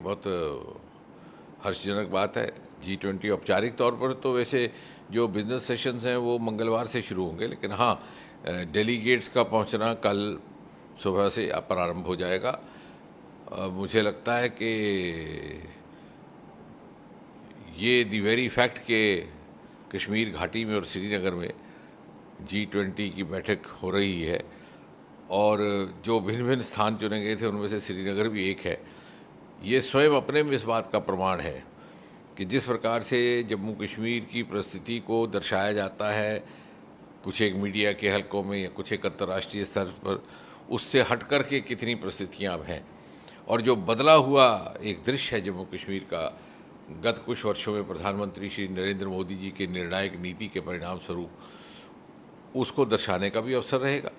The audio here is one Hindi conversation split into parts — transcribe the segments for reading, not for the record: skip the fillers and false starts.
बहुत हर्षजनक बात है। G20 औपचारिक तौर पर तो वैसे जो बिजनेस सेशंस हैं वो मंगलवार से शुरू होंगे, लेकिन हाँ, डेलीगेट्स का पहुंचना कल सुबह से प्रारंभ हो जाएगा। मुझे लगता है कि ये दी वेरी फैक्ट के कश्मीर घाटी में और श्रीनगर में G20 की बैठक हो रही है और जो भिन्न भिन्न स्थान चुने गए थे उनमें से श्रीनगर भी एक है, ये स्वयं अपने में इस बात का प्रमाण है कि जिस प्रकार से जम्मू कश्मीर की परिस्थिति को दर्शाया जाता है कुछ एक मीडिया के हलकों में या कुछ एक अंतर्राष्ट्रीय स्तर पर, उससे हट कर के कितनी परिस्थितियाँ अब हैं और जो बदला हुआ एक दृश्य है जम्मू कश्मीर का गत कुछ वर्षों में प्रधानमंत्री श्री नरेंद्र मोदी जी के निर्णायक नीति के परिणाम स्वरूप, उसको दर्शाने का भी अवसर रहेगा।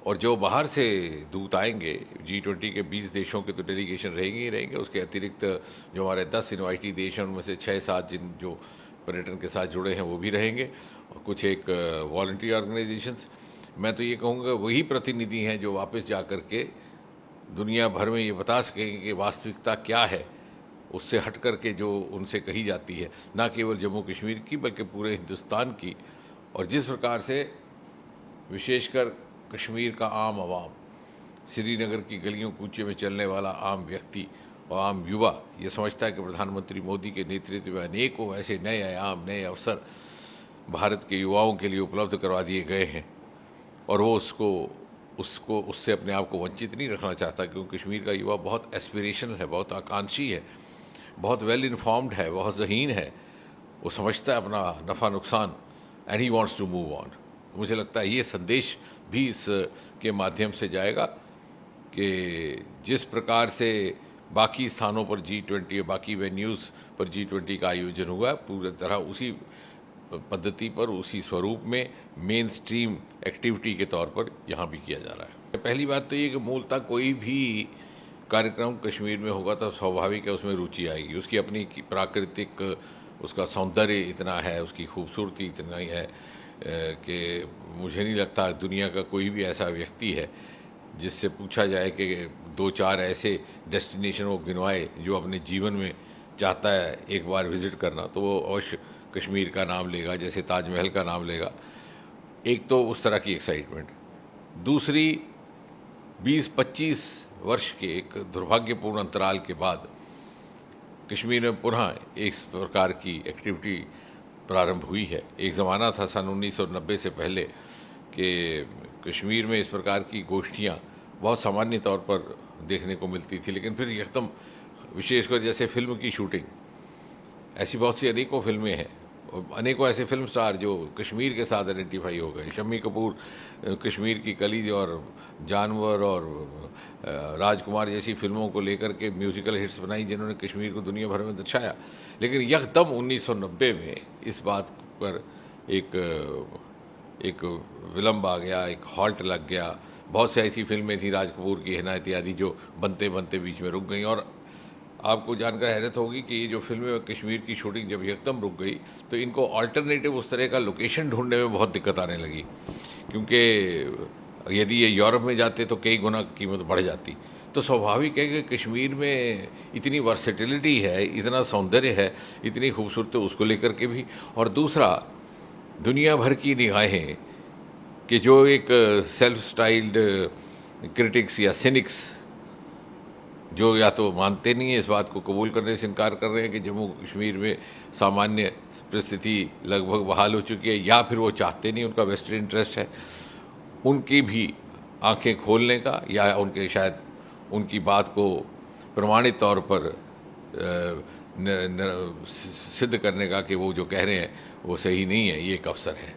और जो बाहर से दूत आएंगे, G20 के 20 देशों के तो डेलीगेशन रहेंगे ही रहेंगे, उसके अतिरिक्त जो हमारे 10 इनवाइटी देश हैं उनमें से 6-7 जिन जो पर्यटन के साथ जुड़े हैं वो भी रहेंगे और कुछ एक वॉलंटरी ऑर्गेनाइजेशंस। मैं तो ये कहूँगा वही प्रतिनिधि हैं जो वापस जा कर के दुनिया भर में ये बता सकेंगे कि वास्तविकता क्या है, उससे हट कर के जो उनसे कही जाती है, ना केवल जम्मू कश्मीर की बल्कि पूरे हिंदुस्तान की। और जिस प्रकार से विशेषकर कश्मीर का आम आवाम, श्रीनगर की गलियों कूचे में चलने वाला आम व्यक्ति और आम युवा ये समझता है कि प्रधानमंत्री मोदी के नेतृत्व में अनेकों ऐसे नए आयाम, नए अवसर भारत के युवाओं के लिए उपलब्ध करवा दिए गए हैं और वो उससे अपने आप को वंचित नहीं रखना चाहता, क्योंकि कश्मीर का युवा बहुत एस्पिरेशनल है, बहुत आकांक्षी है, बहुत वेल इन्फॉर्म्ड है, बहुत ज़हीन है। वो समझता है अपना नफ़ा नुकसान and he wants to move on. मुझे लगता है ये संदेश भी इस के माध्यम से जाएगा कि जिस प्रकार से बाकी स्थानों पर G20 या बाकी वेन्यूज़ पर G20 का आयोजन हुआ है, पूरी तरह उसी पद्धति पर, उसी स्वरूप में मेन स्ट्रीम एक्टिविटी के तौर पर यहाँ भी किया जा रहा है। पहली बात तो ये कि मूलतः कोई भी कार्यक्रम कश्मीर में होगा तो स्वाभाविक है उसमें रुचि आएगी। उसकी अपनी प्राकृतिक, उसका सौंदर्य इतना है, उसकी खूबसूरती इतना ही है कि मुझे नहीं लगता दुनिया का कोई भी ऐसा व्यक्ति है जिससे पूछा जाए कि 2-4 ऐसे डेस्टिनेशन वो गिनवाए जो अपने जीवन में चाहता है एक बार विज़िट करना, तो वो अवश्य कश्मीर का नाम लेगा, जैसे ताजमहल का नाम लेगा। एक तो उस तरह की एक्साइटमेंट, दूसरी 20-25 वर्ष के एक दुर्भाग्यपूर्ण अंतराल के बाद कश्मीर में पुनः इस प्रकार की एक्टिविटी प्रारंभ हुई है। एक ज़माना था सन 1990 से पहले कि कश्मीर में इस प्रकार की गोष्ठियाँ बहुत सामान्य तौर पर देखने को मिलती थी, लेकिन फिर एकदम विशेषकर जैसे फिल्म की शूटिंग, ऐसी बहुत सी अनेकों फिल्में हैं, अनेकों ऐसे फिल्म स्टार जो कश्मीर के साथ आइडेंटिफाई हो गए। शम्मी कपूर कश्मीर की कली और जानवर और राजकुमार जैसी फिल्मों को लेकर के म्यूज़िकल हिट्स बनाई जिन्होंने कश्मीर को दुनिया भर में दर्शाया। लेकिन यकदम 1990 में इस बात पर एक विलम्ब आ गया, एक हॉल्ट लग गया। बहुत सी ऐसी फिल्में थी, राज कपूर की, हिना इत्यादि, जो बनते बनते बीच में रुक गई। और आपको जानकर हैरत होगी कि ये जो फिल्में कश्मीर की शूटिंग जब एकदम रुक गई तो इनको अल्टरनेटिव उस तरह का लोकेशन ढूंढने में बहुत दिक्कत आने लगी, क्योंकि यदि ये यूरोप में जाते तो कई गुना कीमत बढ़ जाती। तो स्वाभाविक है कि कश्मीर में इतनी वर्सेटिलिटी है, इतना सौंदर्य है, इतनी खूबसूरती उसको लेकर के भी। और दूसरा, दुनिया भर की निगाहें कि जो एक सेल्फ स्टाइल्ड क्रिटिक्स या सिनिक्स जो या तो मानते नहीं है, इस बात को कबूल करने से इनकार कर रहे हैं कि जम्मू कश्मीर में सामान्य परिस्थिति लगभग बहाल हो चुकी है, या फिर वो चाहते नहीं, उनका वेस्टेड इंटरेस्ट है, उनकी भी आंखें खोलने का या उनके शायद उनकी बात को प्रमाणित तौर पर सिद्ध करने का कि वो जो कह रहे हैं वो सही नहीं है, ये एक अवसर है।